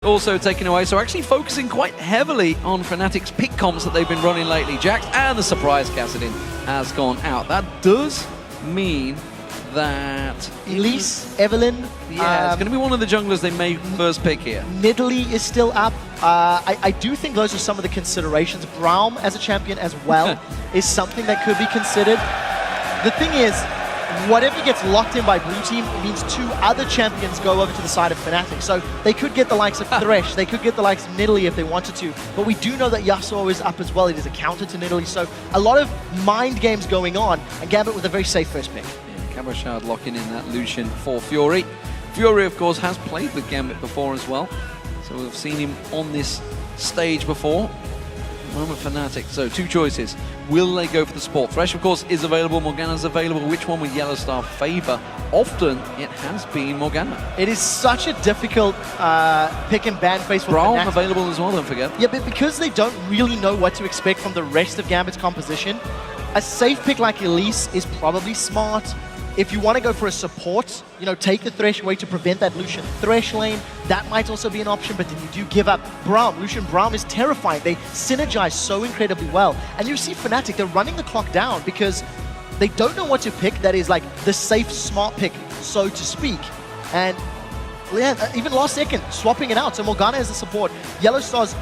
also taken away. So actually focusing quite heavily on Fnatic's pick comps that they've been running lately. Jax and the surprise Kassadin has gone out. That does mean that Elise, Evelyn. Yeah, it's going to be one of the junglers they may first pick here. Nidalee is still up. I do think those are some of the considerations. Braum as a champion as well is something that could be considered. The thing is, whatever gets locked in by blue team means two other champions go over to the side of Fnatic. So they could get the likes of Thresh, they could get the likes of Nidalee if they wanted to. But we do know that Yasuo is up as well. It is a counter to Nidalee. So a lot of mind games going on, and Gambit with a very safe first pick. Cabochard locking in that Lucian for Fury. Fury, of course, has played with Gambit before as well. So we've seen him on this stage before. Moment Fnatic. So two choices. Will they go for the support? Thresh, of course, is available. Morgana's available. Which one will Yellow Star favor? Often, it has been Morgana. It is such a difficult pick and ban phase for Braum Fnatic. available as well, don't forget. Yeah, but because they don't really know what to expect from the rest of Gambit's composition, a safe pick like Elise is probably smart. If you want to go for a support, you know, take the Thresh away to prevent that Lucian Thresh lane. That might also be an option, but then you do give up Braum. Lucian Braum is terrifying. They synergize so incredibly well. And you see Fnatic, they're running the clock down because they don't know what to pick that is like the safe, smart pick, so to speak. And yeah, even last second, swapping it out. So Morgana as a support. Yellow Star's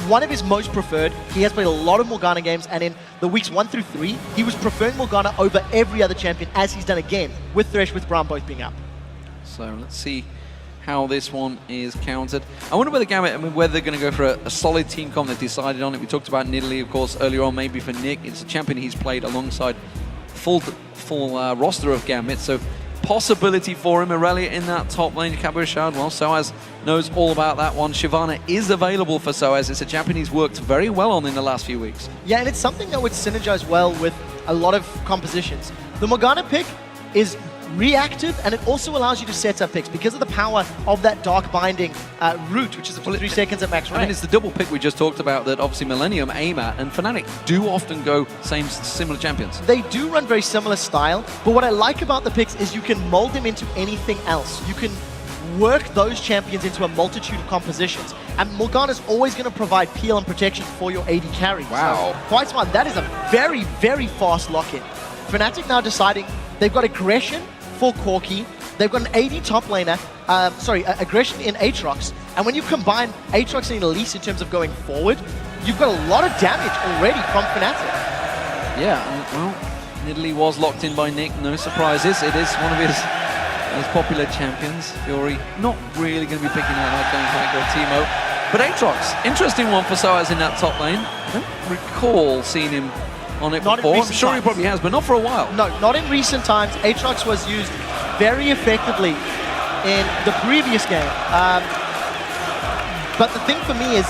one of his most preferred. He has played a lot of Morgana games, and in the weeks 1 through 3, he was preferring Morgana over every other champion, as he's done again, with Thresh, with Braum both being up. So let's see how this one is countered. I wonder whether Gambit, whether they're going to go for a solid team comp. They've decided on it. We talked about Nidalee, of course, earlier on, maybe for Nick. It's a champion he's played alongside full roster of Gambit, so possibility for him. Aurelia in that top lane. Cabochard, well, Soaz knows all about that one. Shyvana is available for Soaz. It's a champion he's worked very well on in the last few weeks. Yeah, and it's something that would synergize well with a lot of compositions. The Morgana pick is reactive, and it also allows you to set up picks because of the power of that Dark Binding route, which is up to 3 seconds at max range. I mean, it's the double pick we just talked about that obviously Millennium aim at, and Fnatic do often go similar champions. They do run very similar style, but what I like about the picks is you can mold them into anything else. You can work those champions into a multitude of compositions, and Morgana's always going to provide peel and protection for your AD carry. Wow. So, quite smart. That is a very, very fast lock-in. Fnatic now deciding they've got aggression for Corki, they've got an AD top laner, aggression in Aatrox, and when you combine Aatrox and Elise in terms of going forward, you've got a lot of damage already from Fnatic. Yeah, well, Nidalee was locked in by Nick, no surprises. It is one of his popular champions. Fury not really going to be picking out that Gangplank or Teemo. But Aatrox, interesting one for Soaz in that top lane. I don't recall seeing him on it before. I'm sure he probably has, but not for a while. No, not in recent times. Aatrox was used very effectively in the previous game. But the thing for me is,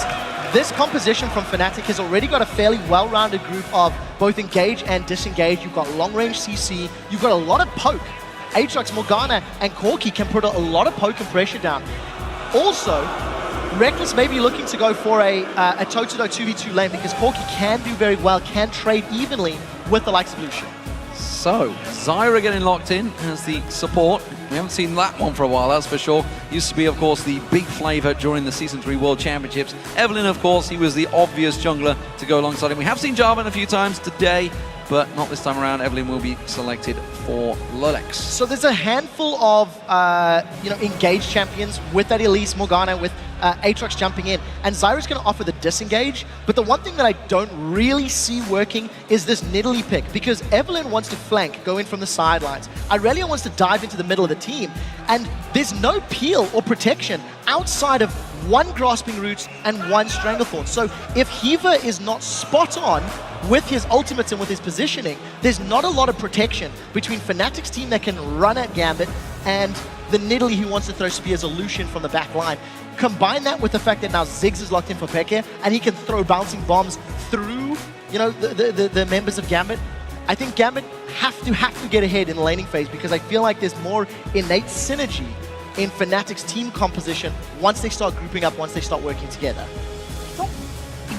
this composition from Fnatic has already got a fairly well-rounded group of both engage and disengage. You've got long-range CC. You've got a lot of poke. Aatrox, Morgana, and Corki can put a lot of poke and pressure down. Also, Reckless may be looking to go for a toe-to-toe 2v2 lane because Corki can do very well, can trade evenly with the likes of Lucian. So, Zyra getting locked in as the support. We haven't seen that one for a while, that's for sure. Used to be, of course, the big flavor during the Season 3 World Championships. Evelyn, of course, he was the obvious jungler to go alongside him. We have seen Jarvan a few times today, but not this time around. Evelyn will be selected for Lolex. So there's a handful of engaged champions with that Elise, Morgana, with Aatrox jumping in, and Zyra's going to offer the disengage, but the one thing that I don't really see working is this Nidalee pick, because Evelyn wants to flank, go in from the sidelines. Irelia wants to dive into the middle of the team, and there's no peel or protection outside of one Grasping Roots and one Stranglethorn. So if Hiva is not spot on with his ultimates and with his positioning, there's not a lot of protection between Fnatic's team that can run at Gambit and the Nidalee who wants to throw spears or Lucian from the back line. Combine that with the fact that now Ziggs is locked in for Peke, and he can throw bouncing bombs through, the members of Gambit. I think Gambit have to get ahead in the laning phase because I feel like there's more innate synergy in Fnatic's team composition once they start grouping up, once they start working together. Not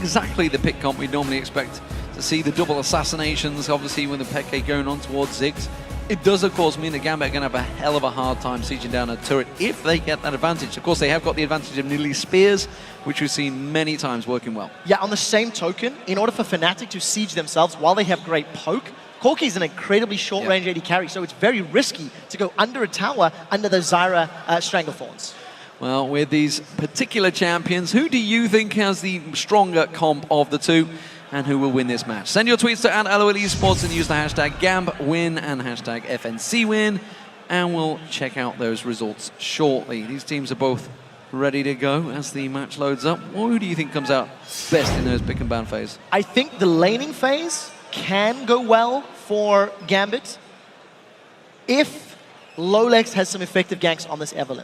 exactly the pick comp we'd normally expect to see. The double assassinations, obviously, with the Peke going on towards Ziggs. It does, of course, mean that Gambit are going to have a hell of a hard time sieging down a turret if they get that advantage. Of course, they have got the advantage of Nidalee Spears, which we've seen many times working well. Yeah, on the same token, in order for Fnatic to siege themselves while they have great poke, Corki is an incredibly short-range AD carry, so it's very risky to go under a tower under those Zyra Stranglethorns. Well, with these particular champions, who do you think has the stronger comp of the two? And who will win this match? Send your tweets to @LOL Esports and use the hashtag GAMBWin and hashtag FNCWin, and we'll check out those results shortly. These teams are both ready to go as the match loads up. Well, who do you think comes out best in those pick and ban phase? I think the laning phase can go well for Gambit if Lolex has some effective ganks on this Evelynn.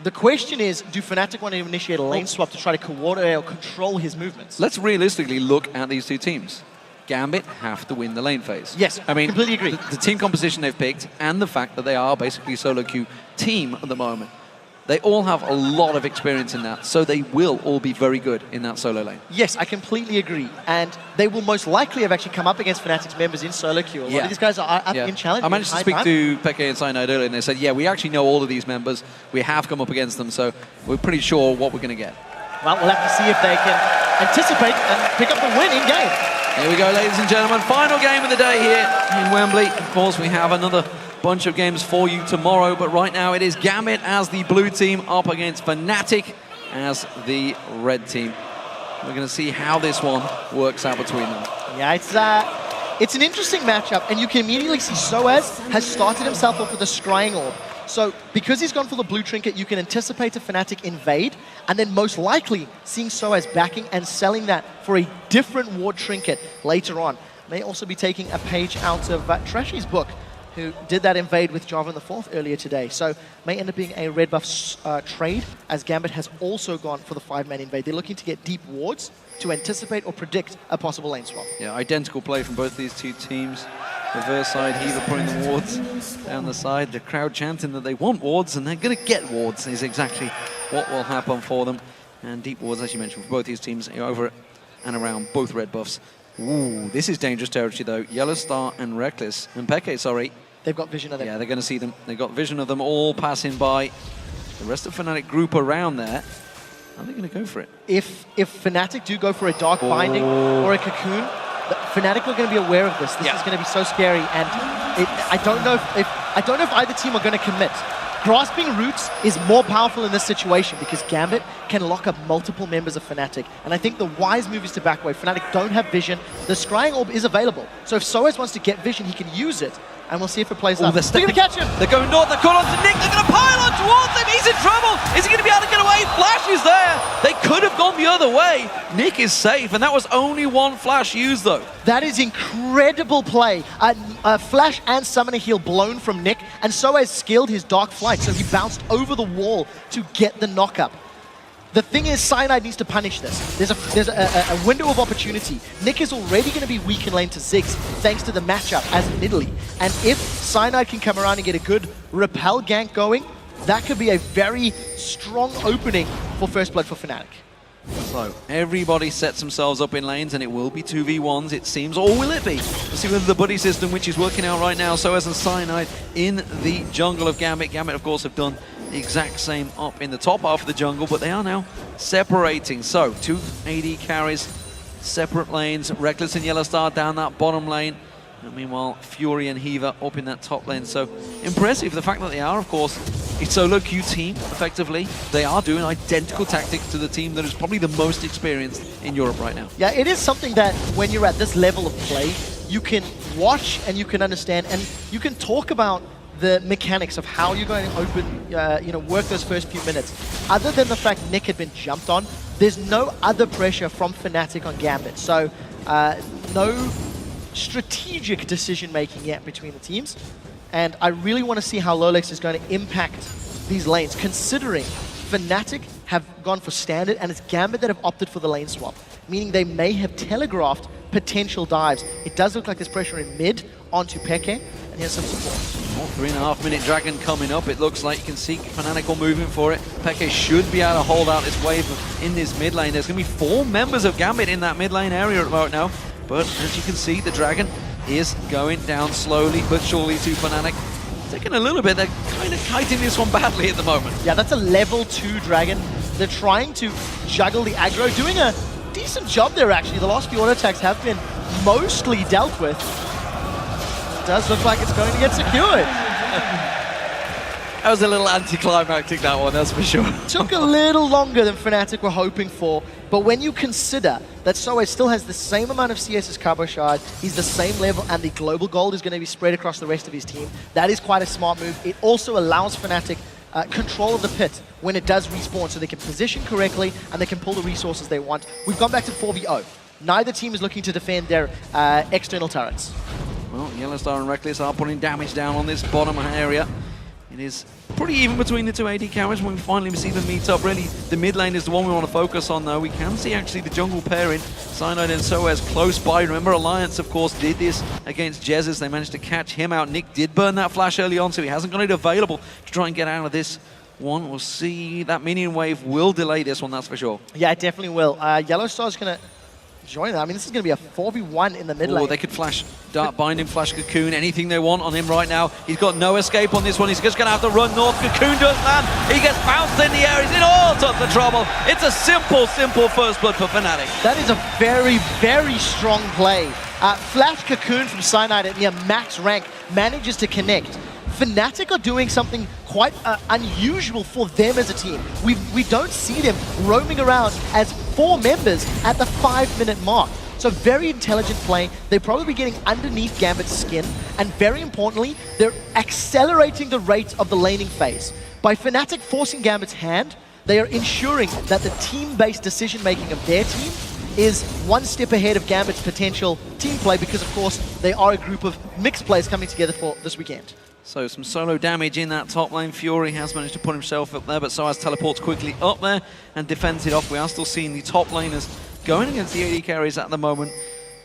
The question is, do Fnatic want to initiate a lane swap to try to coordinate or control his movements? Let's realistically look at these two teams. Gambit have to win the lane phase. Yes, I mean, completely agree. The team composition they've picked and the fact that they are basically solo queue team at the moment. They all have a lot of experience in that, so they will all be very good in that solo lane. Yes, I completely agree. And they will most likely have actually come up against Fnatic's members in solo queue. A lot of these guys are up in challenge. I managed to speak to Peke and Cyanide earlier, and they said, yeah, we actually know all of these members. We have come up against them, so we're pretty sure what we're going to get. Well, we'll have to see if they can anticipate and pick up the win in game. Here we go, ladies and gentlemen. Final game of the day here in Wembley. Of course, we have another bunch of games for you tomorrow, but right now it is Gambit as the blue team up against Fnatic as the red team. We're going to see how this one works out between them. Yeah, it's an interesting matchup, and you can immediately see Soaz has started himself off with a Scrying Orb. So because he's gone for the blue trinket, you can anticipate a Fnatic invade, and then most likely seeing Soaz backing and selling that for a different ward trinket later on. May also be taking a page out of Trashy's book, who did that invade with Jarvan the 4th earlier today. So may end up being a red buff trade, as Gambit has also gone for the 5-man invade. They're looking to get deep wards to anticipate or predict a possible lane swap. Yeah, identical play from both these two teams. Reverse side, Heaver putting the wards down the side. The crowd chanting that they want wards, and they're going to get wards is exactly what will happen for them. And deep wards, as you mentioned, for both these teams over and around both red buffs. Ooh, this is dangerous territory though. Yellow Star and Reckless, and Peke, sorry. They've got vision of them. Yeah, they're going to see them. They've got vision of them all passing by. The rest of Fnatic group around there. Are they going to go for it? If Fnatic do go for a Dark Binding or a Cocoon, Fnatic are going to be aware of this. This is going to be so scary, and I don't know if either team are going to commit. Grasping Roots is more powerful in this situation because Gambit can lock up multiple members of Fnatic. And I think the wise move is to back away. Fnatic don't have vision. The Scrying Orb is available. So if Soaz wants to get vision, he can use it. And we'll see if it plays out. They're going to catch him. They're going north. They're calling on to Nick. They're going to pile on towards him. He's in trouble. Is he going to be able to get away? Flash is there. They could have gone the other way. Nick is safe. And that was only one flash used, though. That is incredible play. Flash and Summoner Heal blown from Nick. And Soaz skilled his Dark Flight, so he bounced over the wall to get the knock-up. The thing is, Cyanide needs to punish this. There's a window of opportunity. Nick is already going to be weak in lane to Ziggs, thanks to the matchup as Nidalee. And if Cyanide can come around and get a good repel gank going, that could be a very strong opening for First Blood for Fnatic. So, everybody sets themselves up in lanes, and it will be 2v1s, it seems, or will it be? Let's see whether the buddy system, which is working out right now, Soaz and Cyanide in the jungle of Gambit. Gambit, of course, have done the exact same up in the top half of the jungle, but they are now separating. So, 2 AD carries, separate lanes, Reckless and Yellow Star down that bottom lane. And meanwhile, Fury and Heaver up in that top lane. So impressive, the fact that they are, of course, a solo queue team, effectively. They are doing identical tactics to the team that is probably the most experienced in Europe right now. Yeah, it is something that when you're at this level of play, you can watch and you can understand and you can talk about the mechanics of how you're going to open, work those first few minutes. Other than the fact Nick had been jumped on, there's no other pressure from Fnatic on Gambit. So no strategic decision-making yet between the teams. And I really want to see how Lolex is going to impact these lanes, considering Fnatic have gone for standard and it's Gambit that have opted for the lane swap, meaning they may have telegraphed potential dives. It does look like there's pressure in mid onto Peke, and here's some support. 3.5-minute Dragon coming up. It looks like you can see Fnatic all moving for it. Peke should be able to hold out this wave in this mid lane. There's going to be 4 members of Gambit in that mid lane area right now. But as you can see, the Dragon is going down slowly but surely to Fnatic. Taking a little bit, they're kind of kiting this one badly at the moment. Yeah, that's a level 2 dragon. They're trying to juggle the aggro, doing a decent job there actually. The last few auto attacks have been mostly dealt with. It does look like it's going to get secured. That was a little anticlimactic, that one, that's for sure. Took a little longer than Fnatic were hoping for, but when you consider that Soe still has the same amount of CS as Cabochard, he's the same level, and the global gold is going to be spread across the rest of his team, that is quite a smart move. It also allows Fnatic control of the pit when it does respawn, so they can position correctly and they can pull the resources they want. We've gone back to 4v0. Neither team is looking to defend their external turrets. Well, Yellowstar and Reckless are putting damage down on this bottom area. It is pretty even between the two AD carries when we finally see them meet up. Really, the mid lane is the one we want to focus on, though. We can see actually the jungle pairing, Cyanide and Soaz, close by. Remember, Alliance, of course, did this against Jesus. They managed to catch him out. Nick did burn that flash early on, so he hasn't got it available to try and get out of this one. We'll see. That minion wave will delay this one, that's for sure. Yeah, it definitely will. Yellowstar's going to join that. I mean, this is going to be a 4v1 in the mid lane. They could flash Dark Binding, flash Cocoon, anything they want on him right now. He's got no escape on this one. He's just going to have to run north. Cocoon doesn't land. He gets bounced in the air. He's in all sorts of trouble. It's a simple first blood for Fnatic. That is a very, very strong play. Flash Cocoon from Cyanide at near max rank manages to connect. Fnatic are doing something quite unusual for them as a team. We don't see them roaming around as 4 members at the 5-minute mark. So very intelligent play. They're probably getting underneath Gambit's skin, and very importantly, they're accelerating the rate of the laning phase. By Fnatic forcing Gambit's hand, they are ensuring that the team-based decision-making of their team is one step ahead of Gambit's potential team play, because of course they are a group of mixed players coming together for this weekend. So some solo damage in that top lane. Fury has managed to put himself up there, but Soaz teleports quickly up there and defends it off. We are still seeing the top laners going against the AD carries at the moment.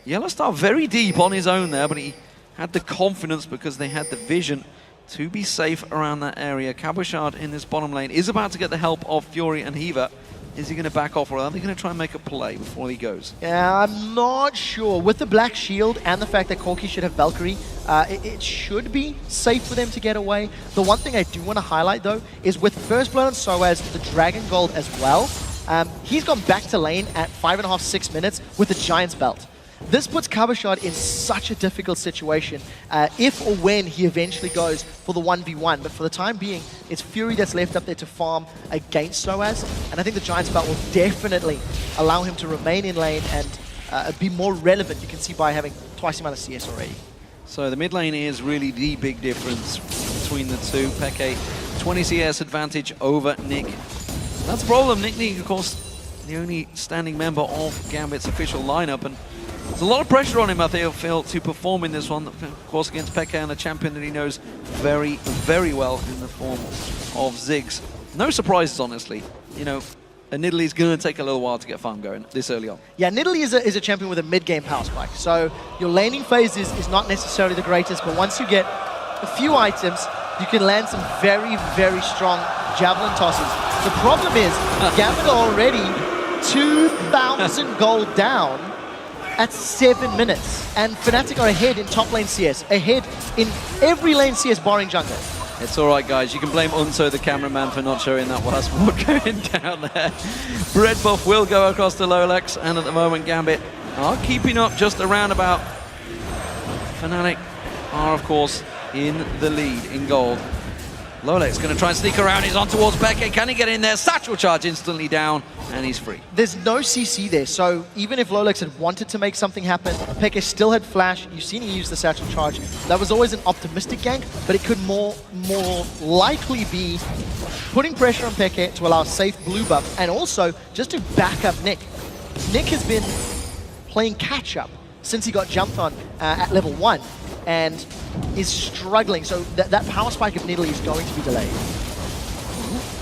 Yellowstar very deep on his own there, but he had the confidence because they had the vision to be safe around that area. Cabochard in this bottom lane is about to get the help of Fury and Hiva. Is he going to back off, or are they going to try and make a play before he goes? Yeah, I'm not sure. With the Black Shield and the fact that Corki should have Valkyrie, it should be safe for them to get away. The one thing I do want to highlight, though, is with First Blood and Soaz, the Dragon Gold as well, he's gone back to lane at 5.5, 6 minutes with the Giant's Belt. This puts Cabochard in such a difficult situation if or when he eventually goes for the 1v1. But for the time being, it's Fury that's left up there to farm against Soaz. And I think the Giant's Belt will definitely allow him to remain in lane and be more relevant. You can see by having twice the amount of CS already. So the mid lane is really the big difference between the two. Peke, 20 CS advantage over Nick. That's a problem. Nick, of course, the only standing member of Gambit's official lineup, and there's a lot of pressure on him, I feel, to perform in this one, of course, against Peke and a champion that he knows very, very well in the form of Ziggs. No surprises, honestly. You know, Nidalee is going to take a little while to get farm going this early on. Yeah, Nidalee is a champion with a mid-game power spike, so your laning phase is not necessarily the greatest, but once you get a few items, you can land some very, very strong javelin tosses. The problem is, Gambit are already 2,000 gold down at 7 minutes, and Fnatic are ahead in top lane CS, ahead in every lane CS barring jungle. It's all right, guys. You can blame Unso, the cameraman, for not showing that last ward going down there. Red buff will go across to Lolex, and at the moment, Gambit are keeping up just around about. Fnatic are, of course, in the lead in gold. Lolex going to try and sneak around. He's on towards Peke. Can he get in there? Satchel charge instantly down, and he's free. There's no CC there, so even if Lolex had wanted to make something happen, Peke still had flash. You've seen he use the satchel charge. That was always an optimistic gank, but it could more likely be putting pressure on Peke to allow a safe blue buff, and also just to back up Nick. Nick has been playing catch-up since he got jumped on at level 1, and is struggling, so that power spike of Nidalee is going to be delayed.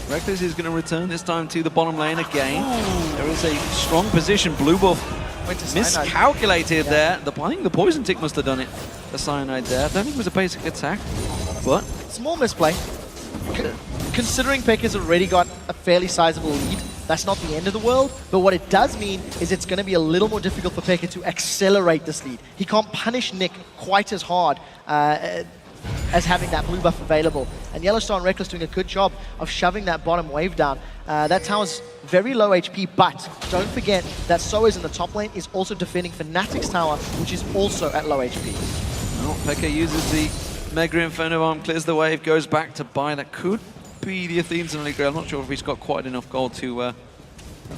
Reckless is going to return this time to the bottom lane again. Ooh. There is a strong position. Blue buff miscalculated there. I think the poison tick must have done it. The Cyanide there. I don't think it was a basic attack, but small misplay. Considering Peke's already got a fairly sizable lead, That's not the end of the world, but what it does mean is it's going to be a little more difficult for Pekka to accelerate this lead. He can't punish Nick quite as hard as having that blue buff available. And Yellowstar and Reckless doing a good job of shoving that bottom wave down. That tower's very low HP, but don't forget that Soaz in the top lane is also defending Fnatic's tower, which is also at low HP. Well, Pekka uses the Mega Inferno Arm, clears the wave, goes back to buy. That could be the Athene's in the Grail. I'm not sure if he's got quite enough gold to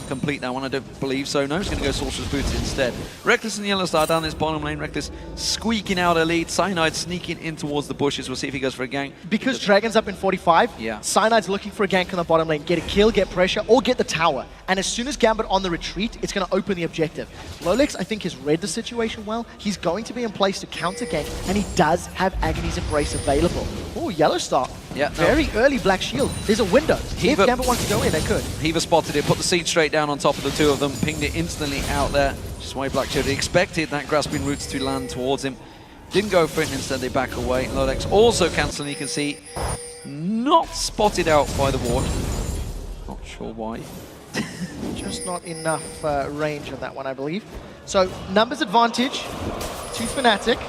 complete that one. I don't believe so. No, he's going to go Sorcerer's Boots instead. Reckless and Yellowstar down this bottom lane. Reckless squeaking out a lead. Cyanide sneaking in towards the bushes. We'll see if he goes for a gank. Because Dragon's up in 45, yeah. Cyanide's looking for a gank on the bottom lane. Get a kill, get pressure, or get the tower. And as soon as Gambit on the retreat, it's going to open the objective. Lolex, I think, has read the situation well. He's going to be in place to counter gank, and he does have Agony's Embrace available. Oh, Yellowstar. Yeah, very early Black Shield. There's a window. If Gambit wants to go in, they could. Heaver spotted it, put the seed straight down on top of the two of them, pinged it instantly out there. Just why Black Shield expected that grasping roots to land towards him. Didn't go for it, and instead they back away. Lolex also cancelling, you can see, not spotted out by the ward. Not sure why. Just not enough range on that one, I believe. So, numbers advantage to Fnatic.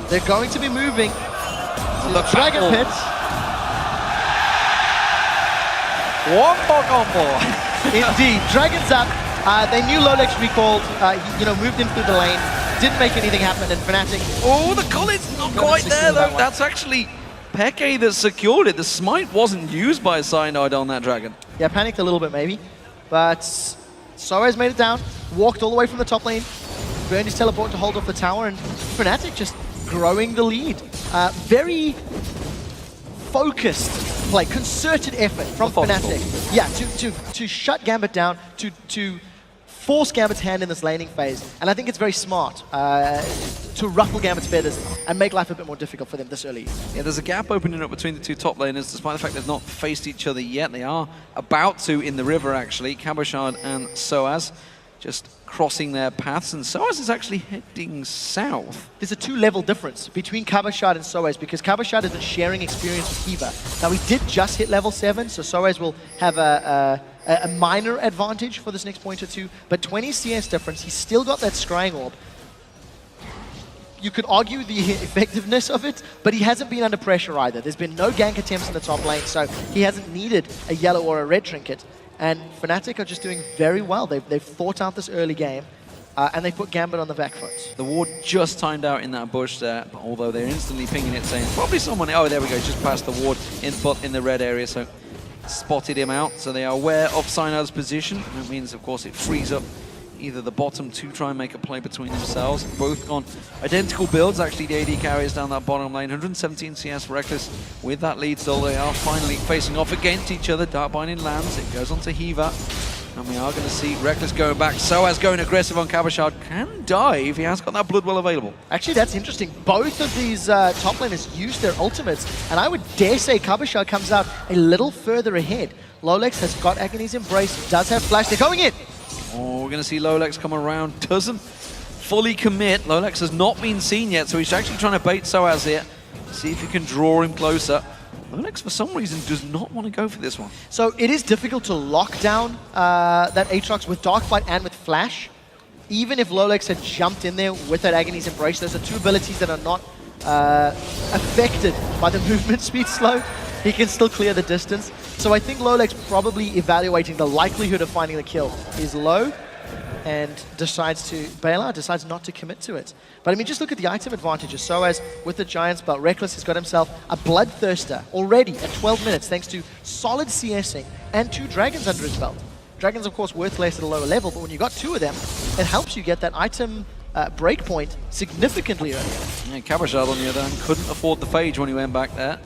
They're going to be moving to the Dragon Pit. Wombo combo. Indeed, Dragon's up. They knew Lolex recalled, moved in through the lane, didn't make anything happen, and Fnatic... Oh, the Collins not quite there, though. That's actually Peke that secured it. The smite wasn't used by Cyanide on that Dragon. Yeah, panicked a little bit, maybe. But Soaz made it down, walked all the way from the top lane, burned his teleport to hold off the tower, and Fnatic just growing the lead. Very focused play, concerted effort from Fnatic. Yeah, to shut Gambit down, to force Gambit's hand in this laning phase. And I think it's very smart to ruffle Gambit's feathers and make life a bit more difficult for them this early. Yeah, there's a gap opening up between the two top laners, despite the fact they've not faced each other yet. They are about to in the river, actually. Cabochard and Soaz just crossing their paths, and Soaz is actually heading south. There's a 2-level difference between Cabochard and Soaz because Cabochard has been sharing experience with Kiva. Now, he did just hit level 7, so Soaz will have a minor advantage for this next point or two, but 20 CS difference. He's still got that Scrying Orb. You could argue the effectiveness of it, but he hasn't been under pressure either. There's been no gank attempts in the top lane, so he hasn't needed a yellow or a red trinket. And Fnatic are just doing very well. They've thought out this early game, and they put Gambit on the back foot. The ward just timed out in that bush there, although they're instantly pinging it, saying probably someone... Oh, there we go, just past the ward in the red area, so spotted him out. So they are aware of Cyanide's position. That means, of course, it frees up either the bottom to try and make a play between themselves. Both on identical builds, actually. The AD carries down that bottom lane. 117 CS Reckless with that lead still. They are finally facing off against each other. Dark Binding lands. It goes on to Heaver. And we are going to see Reckless going back. Soaz going aggressive on Cabochard. Can dive. He has got that Bloodwell available. Actually, that's interesting. Both of these top laners use their ultimates. And I would dare say Cabochard comes out a little further ahead. Lolex has got Agony's Embrace. Does have Flash. They're going in. Oh, we're going to see Lolex come around. Doesn't fully commit. Lolex has not been seen yet, so he's actually trying to bait Soaz here. See if he can draw him closer. Lolex, for some reason, does not want to go for this one. So it is difficult to lock down that Aatrox with Darkbite and with Flash. Even if Lolex had jumped in there with that Agony's Embrace, those are two abilities that are not affected by the movement speed slow. He can still clear the distance. So I think Lolex probably evaluating the likelihood of finding the kill is low and decides not to commit to it. But I mean, just look at the item advantages. Soaz with the Giant's Belt, Reckless has got himself a Bloodthirster already at 12 minutes thanks to solid CSing and 2 Dragons under his belt. Dragons, of course, worth less at a lower level, but when you got 2 of them, it helps you get that item breakpoint significantly earlier. Yeah, Cabochard, on the other hand, couldn't afford the Phage when he went back there.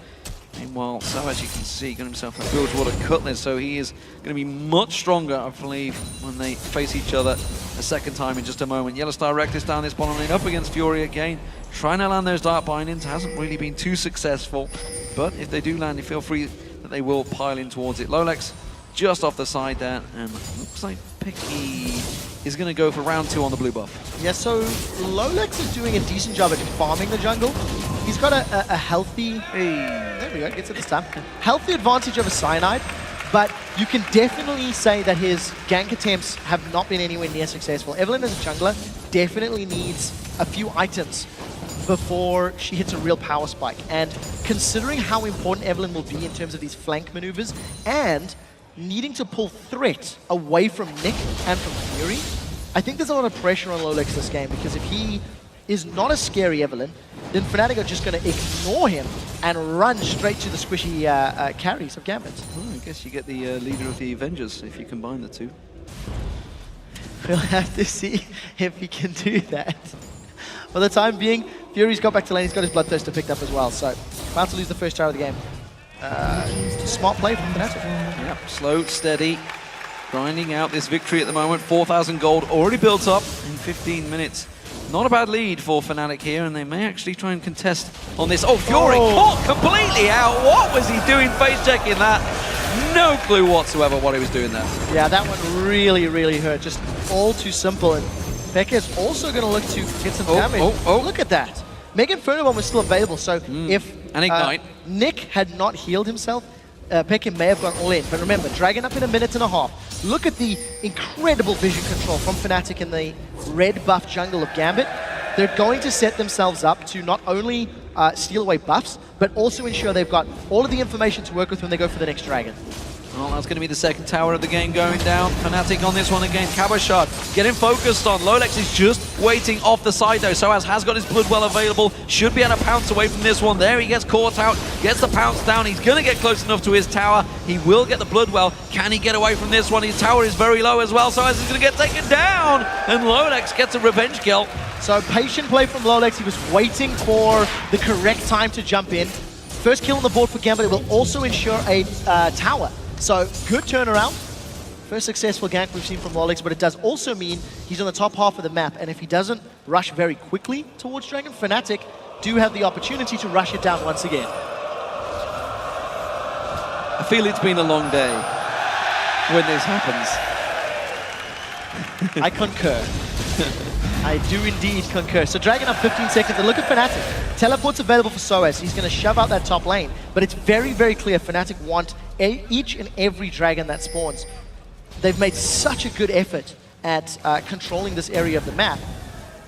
Meanwhile, so as you can see, got himself a Bilgewater Cutlass, so he is going to be much stronger, I believe, when they face each other a second time in just a moment. Yellowstar Reckless down this bottom lane, up against Fury again, trying to land those Dark Bindings, hasn't really been too successful, but if they do land, you feel free that they will pile in towards it. Lolex just off the side there, and looks like Picky is going to go for round 2 on the blue buff. Yeah, so Lolex is doing a decent job at farming the jungle. He's got a healthy... There we go, gets it this time. Healthy advantage over Cyanide, but you can definitely say that his gank attempts have not been anywhere near successful. Evelyn as a jungler definitely needs a few items before she hits a real power spike. And considering how important Evelyn will be in terms of these flank maneuvers and needing to pull threat away from Nick and from Fury, I think there's a lot of pressure on Lolex this game, because if he is not a scary Evelyn, then Fnatic are just going to ignore him and run straight to the squishy carries of Gambit. I guess you get the leader of the Avengers if you combine the two. We'll have to see if he can do that. For the time being, Fury's got back to lane. He's got his Bloodthirster picked up as well. So, about to lose the first tower of the game. Smart play from Fnatic. Yep, slow, steady, grinding out this victory at the moment. 4,000 gold already built up in 15 minutes. Not a bad lead for Fnatic here, and they may actually try and contest on this. Oh, Fury caught completely out. What was he doing face checking that? No clue whatsoever what he was doing there. Yeah, that one really, really hurt. Just all too simple. And Pekka is also going to look to get some damage. Look at that. Mega Inferno Bomb was still available, so if Nick had not healed himself, Pekka may have gone all in. But remember, Dragon up in a minute and a half. Look at the incredible vision control from Fnatic in the red buff jungle of Gambit. They're going to set themselves up to not only steal away buffs, but also ensure they've got all of the information to work with when they go for the next Dragon. Well, that's going to be the second tower of the game going down. Fnatic on this one again. Cabashard getting focused on. Lolex is just waiting off the side though. Soaz has got his blood well available. Should be able to pounce away from this one. There he gets caught out. Gets the pounce down. He's going to get close enough to his tower. He will get the blood well. Can he get away from this one? His tower is very low as well. Soaz is going to get taken down. And Lolex gets a revenge kill. So patient play from Lolex. He was waiting for the correct time to jump in. First kill on the board for Gambit. It will also ensure a tower. So, good turnaround. First successful gank we've seen from Lolex, but it does also mean he's on the top half of the map, and if he doesn't rush very quickly towards Dragon, Fnatic do have the opportunity to rush it down once again. I feel it's been a long day when this happens. I concur. I do indeed concur. So Dragon up 15 seconds, and look at Fnatic. Teleport's available for Soaz. He's going to shove out that top lane, but it's very, very clear Fnatic want each and every Dragon that spawns. They've made such a good effort at controlling this area of the map,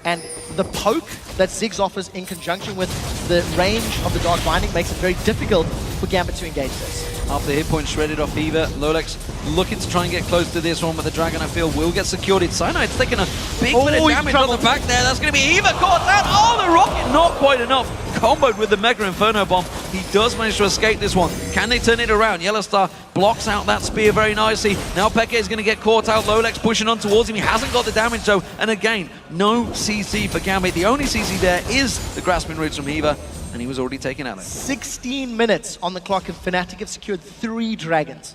and the poke that Ziggs offers in conjunction with the range of the Dark Binding makes it very difficult for Gambit to engage this. After the hit point shredded off Eva, Lolex looking to try and get close to this one, but the Dragon, I feel, will get secured. It's Cyanide's taking a big bit of damage on the back there. That's going to be Eva caught that. Oh, the rocket, not quite enough. Comboed with the Mega Inferno Bomb. He does manage to escape this one. Can they turn it around? Yellowstar blocks out that spear very nicely. Now Pekka is going to get caught out. Lolex pushing on towards him. He hasn't got the damage though. And again, no CC for Gambit. The only CC there is the grasping roots from Eva, and he was already taken out. 16 minutes on the clock, and Fnatic have secured 3 Dragons.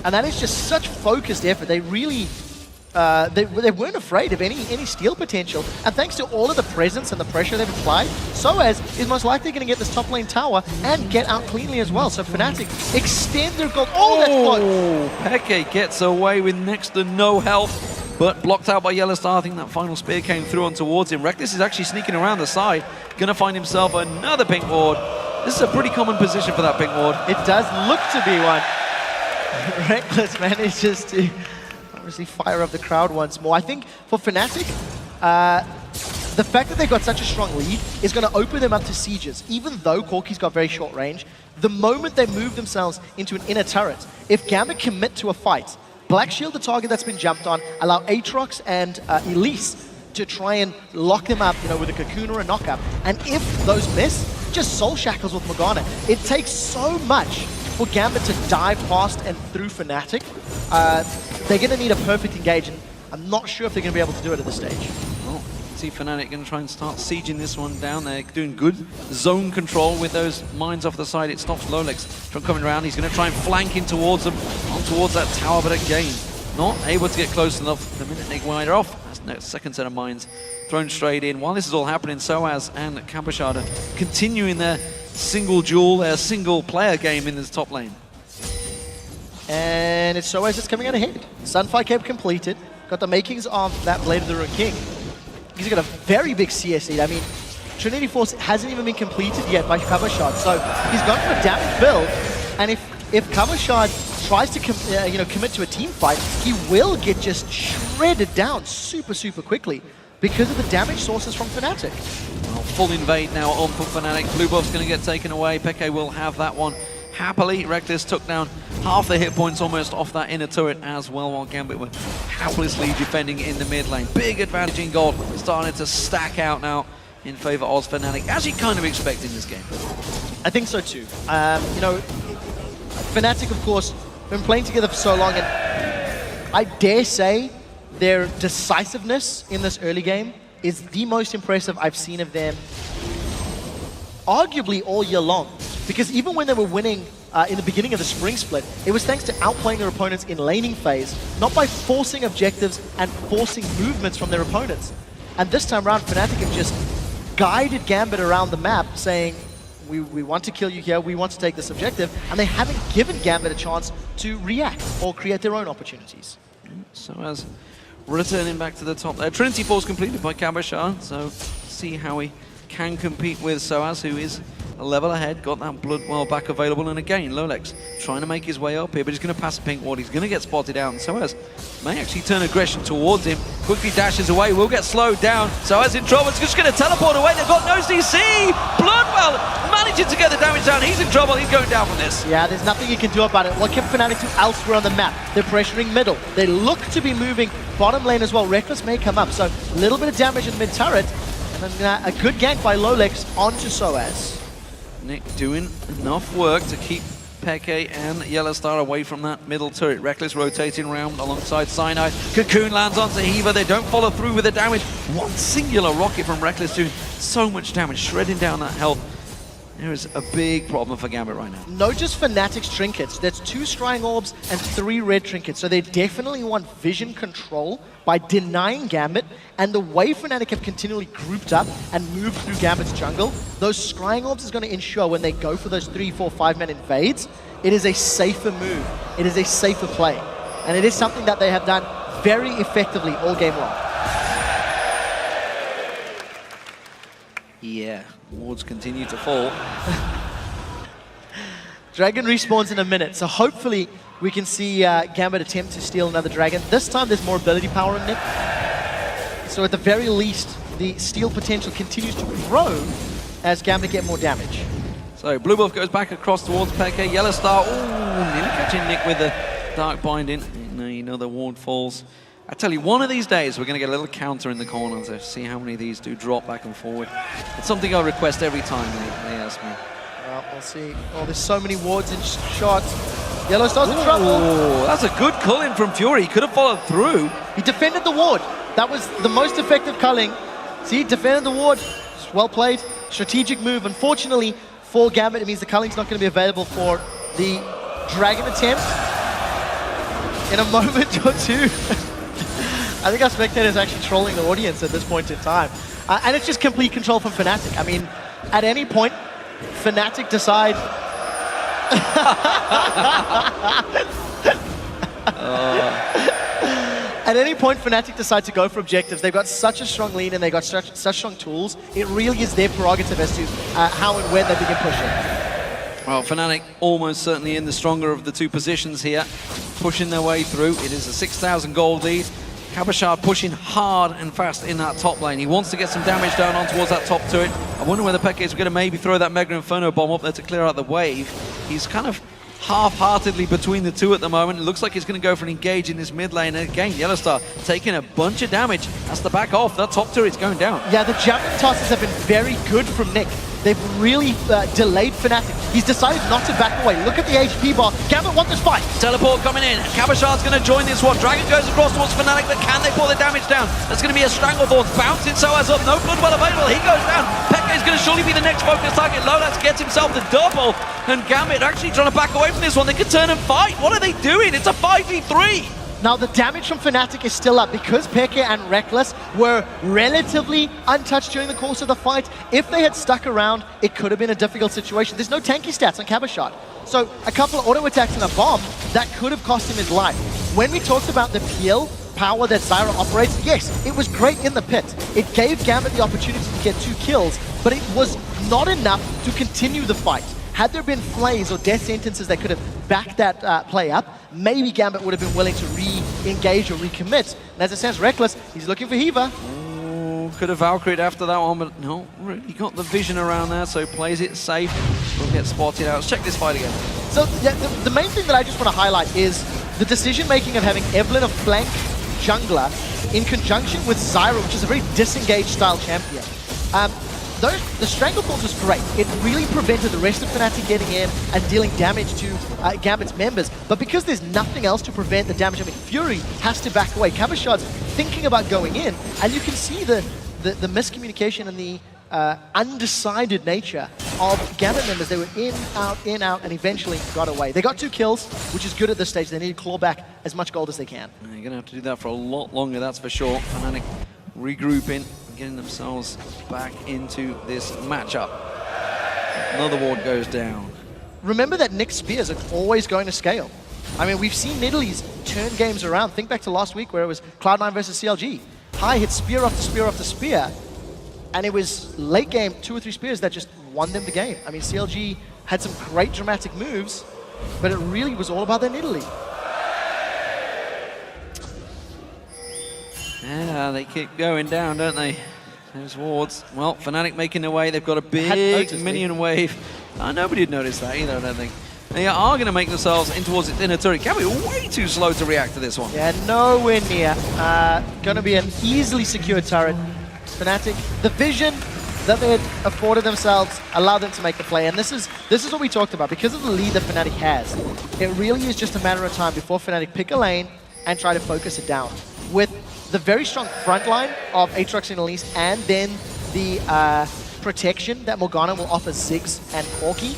And that is just such focused effort. They really, they weren't afraid of any steal potential. And thanks to all of the presence and the pressure they've applied, Soaz is most likely going to get this top lane tower and get out cleanly as well. So Fnatic extend their gold. Oh, that's blocked. Peke gets away with next to no health, but blocked out by Yellowstar. I think that final spear came through on towards him. Reckless is actually sneaking around the side. Going to find himself another pink ward. This is a pretty common position for that pink ward. It does look to be one. Reckless manages to obviously fire up the crowd once more. I think for Fnatic, the fact that they've got such a strong lead is going to open them up to sieges. Even though Corki's got very short range, the moment they move themselves into an inner turret, if Gambit commit to a fight, Black Shield, the target that's been jumped on, allow Aatrox and Elise to try and lock them up, you know, with a cocoon or a knockup. And if those miss, just Soul Shackles with Morgana. It takes so much for Gambit to dive past and through Fnatic. They're going to need a perfect engage, and I'm not sure if they're going to be able to do it at this stage. Well, see Fnatic going to try and start sieging this one down. They're doing good zone control with those mines off the side. It stops Lolex from coming around. He's going to try and flank in towards them, on towards that tower, but again, not able to get close enough. The minute they wind off, that's the second set of mines thrown straight in. While this is all happening, Soaz and Cabashard are continuing their single duel, their single player game in this top lane. And it's Soaz that's coming out ahead. Sunfire Cape completed. Got the makings of that Blade of the Ruined King. He's got a very big CS lead. I mean, Trinity Force hasn't even been completed yet by Cabashard. So he's gone for a damage build. And if Cabashard tries to commit to a team fight, he will get just shredded down super, super quickly because of the damage sources from Fnatic. Well, full invade now on for Fnatic. Blue buff's going to get taken away. Peke will have that one happily. Reckless took down half the hit points almost off that inner turret as well, while Gambit were helplessly defending in the mid lane. Big advantage in gold, starting to stack out now in favor of Fnatic, as you kind of expect in this game. I think so too. Fnatic, of course, been playing together for so long, and I dare say their decisiveness in this early game is the most impressive I've seen of them arguably all year long. Because even when they were winning in the beginning of the spring split, it was thanks to outplaying their opponents in laning phase, not by forcing objectives and forcing movements from their opponents. And this time around, Fnatic have just guided Gambit around the map, saying, we want to kill you here, we want to take this objective, and they haven't given Gambit a chance to react or create their own opportunities. So as returning back to the top there, Trinity Force completed by Kabashar, so see how he can compete with Soaz, who is a level ahead, got that blood well back available, and again, Lolex trying to make his way up here, but he's going to pass a pink ward, he's going to get spotted out, and Soaz may actually turn aggression towards him, quickly dashes away, will get slowed down, Soaz in trouble, it's just going to teleport away, they've got no CC, Bloodwell managing to get the damage down, he's in trouble, he's going down from this. Yeah, there's nothing you can do about it. What can Fnatic do elsewhere on the map? They're pressuring middle, they look to be moving bottom lane as well, Reckless may come up, so a little bit of damage in mid turret, and then a good gank by Lolex onto Soaz. Nick doing enough work to keep Peke and Yellowstar away from that middle turret. Reckless rotating around alongside Cyanide. Cocoon lands onto Hiva. They don't follow through with the damage. One singular rocket from Reckless doing so much damage, shredding down that health. There is a big problem for Gambit right now. Not just Fnatic's trinkets. There's 2 Scrying Orbs and 3 red trinkets. So they definitely want vision control by denying Gambit. And the way Fnatic have continually grouped up and moved through Gambit's jungle, those Scrying Orbs is going to ensure when they go for those 3, 4, 5-man invades, it is a safer move. It is a safer play. And it is something that they have done very effectively all game long. Yeah, wards continue to fall. Dragon respawns in a minute, so hopefully we can see Gambit attempt to steal another dragon. This time there's more ability power in Nick. So at the very least, the steal potential continues to grow as Gambit get more damage. So Blue Buff goes back across towards Peke. Yellowstar, ooh, nearly catching Nick with the Dark Binding. Another ward falls. I tell you, one of these days we're going to get a little counter in the corner to see how many of these do drop back and forward. It's something I request every time they ask me. Well, we'll see. Oh, there's so many wards and shots. Yellowstar's in trouble. Oh, that's a good culling from Fury. He could have followed through. He defended the ward. That was the most effective culling. See, defended the ward. Well played. Strategic move. Unfortunately, for Gambit, it means the culling's not going to be available for the dragon attempt in a moment or two. I think our spectators are actually trolling the audience at this point in time. And it's just complete control from Fnatic. I mean, at any point, Fnatic decide... At any point, Fnatic decide to go for objectives. They've got such a strong lead and they've got such strong tools. It really is their prerogative as to how and when they begin pushing. Well, Fnatic almost certainly in the stronger of the 2 positions here, pushing their way through. It is a 6,000 gold lead. Kabashar pushing hard and fast in that top lane. He wants to get some damage down on towards that top turret. I wonder whether Peke is going to maybe throw that Mega Inferno bomb up there to clear out the wave. He's kind of half-heartedly between the 2 at the moment. It looks like he's going to go for an engage in this mid lane. And again, Yellowstar taking a bunch of damage. Has to back off. That top turret's going down. Yeah, the jumping tosses have been very good from Nick. They've really delayed Fnatic. He's decided not to back away. Look at the HP bar. Gambit want this fight. Teleport coming in. Kabashar's going to join this one. Dragon goes across towards Fnatic, but can they pull the damage down? There's going to be a Stranglethorn. Bouncing Soaz up. No blood well available. He goes down. Peke is going to surely be the next focus target. Lolas gets himself the double. And Gambit actually trying to back away from this one. They could turn and fight. What are they doing? It's a 5v3. Now the damage from Fnatic is still up because Peke and Reckless were relatively untouched during the course of the fight. If they had stuck around, it could have been a difficult situation. There's no tanky stats on Kabashar. So a couple of auto attacks and a bomb, that could have cost him his life. When we talked about the PL power that Zyra operates, yes, it was great in the pit. It gave Gambit the opportunity to get 2 kills, but it was not enough to continue the fight. Had there been flays or death sentences that could have backed that play up, maybe Gambit would have been willing to re-engage or recommit. And as it stands, Reckless, he's looking for Hiva. Could have Valkyried after that one, but no, really got the vision around there, so plays it safe. Will get spotted out. Let's check this fight again. So yeah, the main thing that I just want to highlight is the decision-making of having Evelynn a flank jungler in conjunction with Zyra, which is a very disengaged style champion. The Strangleforce was great. It really prevented the rest of Fnatic getting in and dealing damage to Gambit's members. But because there's nothing else to prevent the damage, I mean, Fury has to back away. Cabashard's thinking about going in, and you can see the miscommunication and the undecided nature of Gambit members. They were in, out, and eventually got away. They got 2 kills, which is good at this stage. They need to claw back as much gold as they can. You're going to have to do that for a lot longer, that's for sure. Fnatic regrouping, getting themselves back into this matchup. Another ward goes down. Remember that Nick's spears are always going to scale. I mean, we've seen Nidalee's turn games around. Think back to last week where it was Cloud9 versus CLG. Hai hit spear after spear after spear, and it was late game 2 or 3 spears that just won them the game. I mean, CLG had some great dramatic moves, but it really was all about their Nidalee. Yeah, they keep going down, don't they? Those wards. Well, Fnatic making their way. They've got a big minion wave. Nobody had noticed that either, I don't think. They are going to make themselves in towards its inner turret. Gambit way too slow to react to this one. Yeah, nowhere near. Going to be an easily secured turret. Fnatic, the vision that they had afforded themselves allowed them to make the play. And this is what we talked about. Because of the lead that Fnatic has, it really is just a matter of time before Fnatic pick a lane and try to focus it down. With the very strong front line of Aatrox and Elise, and then the protection that Morgana will offer Ziggs and Corki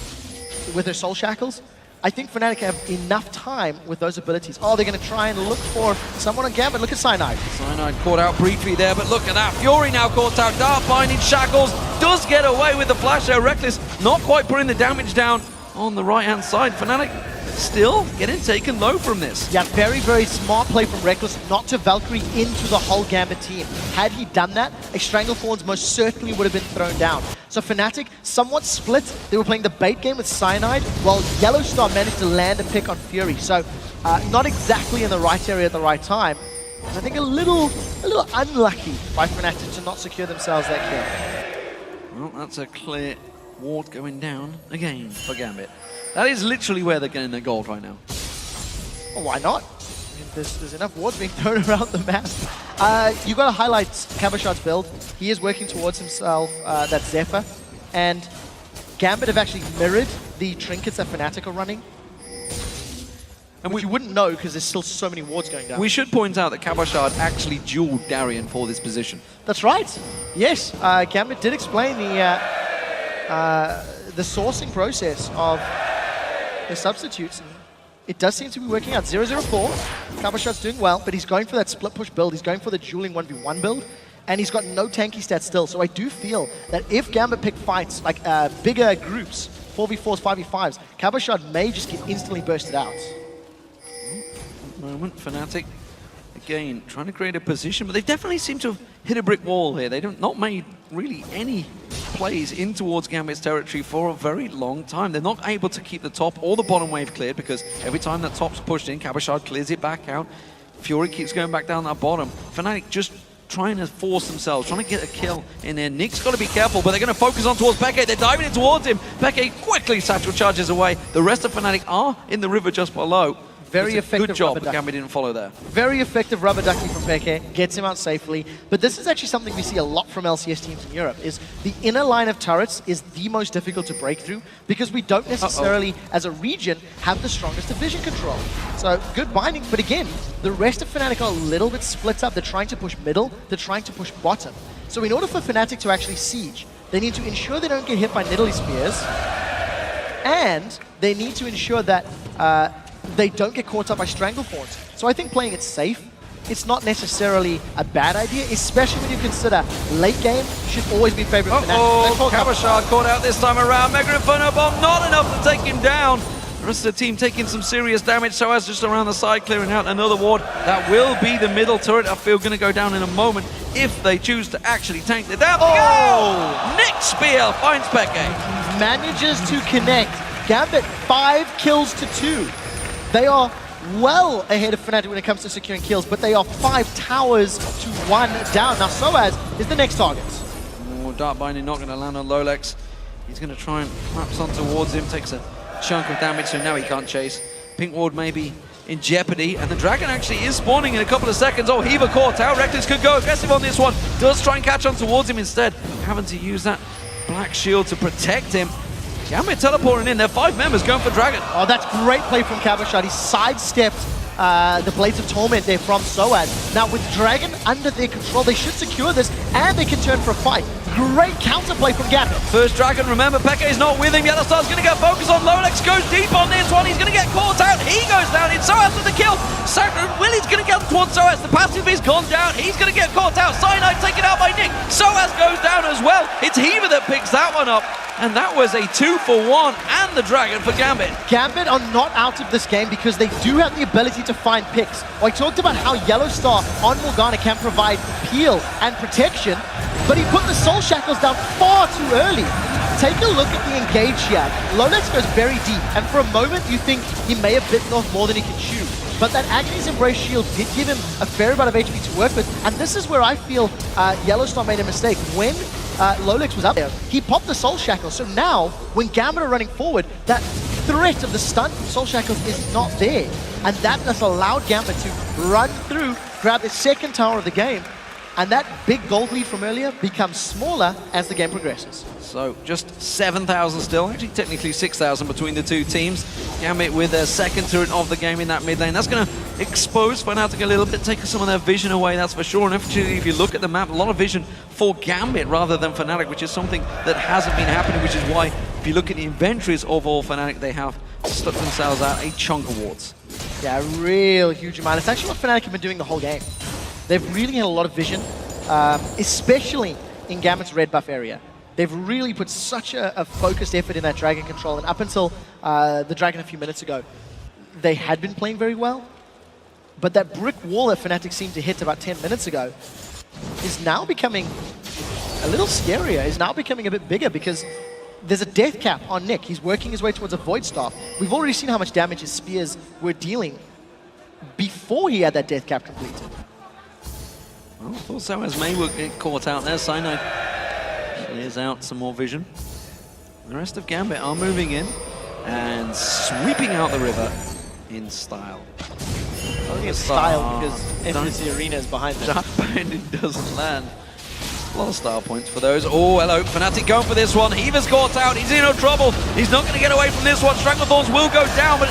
with her Soul Shackles, I think Fnatic have enough time with those abilities. Oh, they're going to try and look for someone on Gambit. Look at Cyanide. Cyanide caught out briefly there, but look at that. Fury now caught out. Dark binding Shackles does get away with the flash there. Reckless not quite putting the damage down on the right-hand side. Fnatic still getting taken low from this. Yeah, very, very smart play from Reckless not to Valkyrie into the whole Gambit team. Had he done that, a Stranglethorns most certainly would have been thrown down. So Fnatic, somewhat split. They were playing the bait game with Cyanide, while Yellowstar managed to land a pick on Fury. So not exactly in the right area at the right time. And I think a little unlucky by Fnatic to not secure themselves that kill. Well, that's a clear ward going down again for Gambit. That is literally where they're getting their gold right now. Well, why not? I mean, there's enough wards being thrown around the map. You got to highlight Cabashard's build. He is working towards himself, that Zephyr. And Gambit have actually mirrored the trinkets that Fnatic are running. And which you wouldn't know because there's still so many wards going down. We should point out that Cabashard actually dueled Darien for this position. That's right. Yes, Gambit did explain the sourcing process of the substitutes. It does seem to be working out. 0-0-4. Cabashard's doing well, but he's going for that split push build. He's going for the dueling 1v1 build, and he's got no tanky stats still. So I do feel that if Gambit pick fights, like bigger groups, 4v4s, 5v5s, Cabashard may just get instantly bursted out. Moment, Fnatic again trying to create a position, but they definitely seem to have hit a brick wall here. They don't not made really any plays in towards Gambit's territory for a very long time. They're not able to keep the top or the bottom wave cleared because every time that top's pushed in, Cabashard clears it back out. Fury keeps going back down that bottom. Fnatic just trying to force themselves, trying to get a kill in there. Nick's got to be careful, but they're going to focus on towards Peke. They're diving in towards him. Peke quickly satchel charges away. The rest of Fnatic are in the river just below. Very effective. Good job, but Gambit didn't follow there. Very effective rubber ducking from Peke, gets him out safely. But this is actually something we see a lot from LCS teams in Europe, is the inner line of turrets is the most difficult to break through because we don't necessarily, as a region, have the strongest division control. So good binding, but again, the rest of Fnatic are a little bit split up. They're trying to push middle, they're trying to push bottom. So in order for Fnatic to actually siege, they need to ensure they don't get hit by Nidalee spears, and they need to ensure that they don't get caught up by Stranglethorns. So I think playing it safe, it's not necessarily a bad idea, especially when you consider late game should always be favourite for Fnatic. Cabashard caught out this time around. Mega Inferno Bomb, not enough to take him down. The rest of the team taking some serious damage, so as just around the side clearing out another ward. That will be the middle turret, I feel, going to go down in a moment if they choose to actually tank it down. Oh! Nick Spear finds Peke. Manages to connect Gambit 5 kills to 2. They are well ahead of Fnatic when it comes to securing kills, but they are 5 towers to 1 down. Now Soaz is the next target. Oh, Dark Binding not going to land on Lolex. He's going to try and collapse on towards him, takes a chunk of damage, so now he can't chase. Pink Ward maybe in jeopardy, and the Dragon actually is spawning in a couple of seconds. Oh, Heaver caught out. Reckless could go aggressive on this one. Does try and catch on towards him instead, having to use that black shield to protect him. Gambit teleporting in. There are 5 members going for Dragon. Oh, that's great play from Cabochard. He sidestepped the Blades of Torment there from Soaz. Now with Dragon under their control, they should secure this, and they can turn for a fight. Great counterplay from Gambit. First Dragon, remember, Peke is not with him. Yellowstar's going to get focused on Lolex, goes deep on this one. He's going to get caught out. He goes down. It's Soaz with the kill. Willie's going to get towards Soaz. The passive is gone down. He's going to get caught out. Cyanide taken out by Nick. Soaz goes down as well. It's Heaver that picks that one up. And that was a 2-for-1 and the Dragon for Gambit. Gambit are not out of this game because they do have the ability to find picks. I talked about how Yellowstar on Morgana can provide peel and protection, but he put the Soul Shackles down far too early. Take a look at the engage here. Lolex goes very deep, and for a moment you think he may have bitten off more than he can chew. But that Agony's Embrace shield did give him a fair amount of HP to work with, and this is where I feel Yellowstar made a mistake. When Lolex was up there, he popped the Soul Shackle, so now when Gambit are running forward, that threat of the stun from Soul Shackles is not there. And that has allowed Gambit to run through, grab the second tower of the game, and that big gold lead from earlier becomes smaller as the game progresses. So just 7,000 still, actually technically 6,000 between the two teams. Gambit with their second turret of the game in that mid lane. That's going to expose Fnatic a little bit, take some of their vision away, that's for sure. And actually, if you look at the map, a lot of vision for Gambit rather than Fnatic, which is something that hasn't been happening, which is why, if you look at the inventories of all Fnatic, they have stuck themselves out a chunk of wards. Yeah, a real huge amount. It's actually what Fnatic have been doing the whole game. They've really had a lot of vision, especially in Gambit's red buff area. They've really put such a focused effort in that Dragon control, and up until the Dragon a few minutes ago, they had been playing very well. But that brick wall that Fnatic seemed to hit about 10 minutes ago is now becoming a little scarier, is now becoming a bit bigger, because there's a death cap on Nick. He's working his way towards a Void Staff. We've already seen how much damage his spears were dealing before he had that death cap completed. Well, I thought Soaz may get caught out there. Cyanide clears out some more vision. The rest of Gambit are moving in and sweeping out the river in style. I think it's style because FNC Arena is behind them. Dark Binding doesn't land. A lot of style points for those. Oh, hello, Fnatic going for this one. Heaver's caught out. He's in no trouble. He's not going to get away from this one. Stranglethorns will go down, but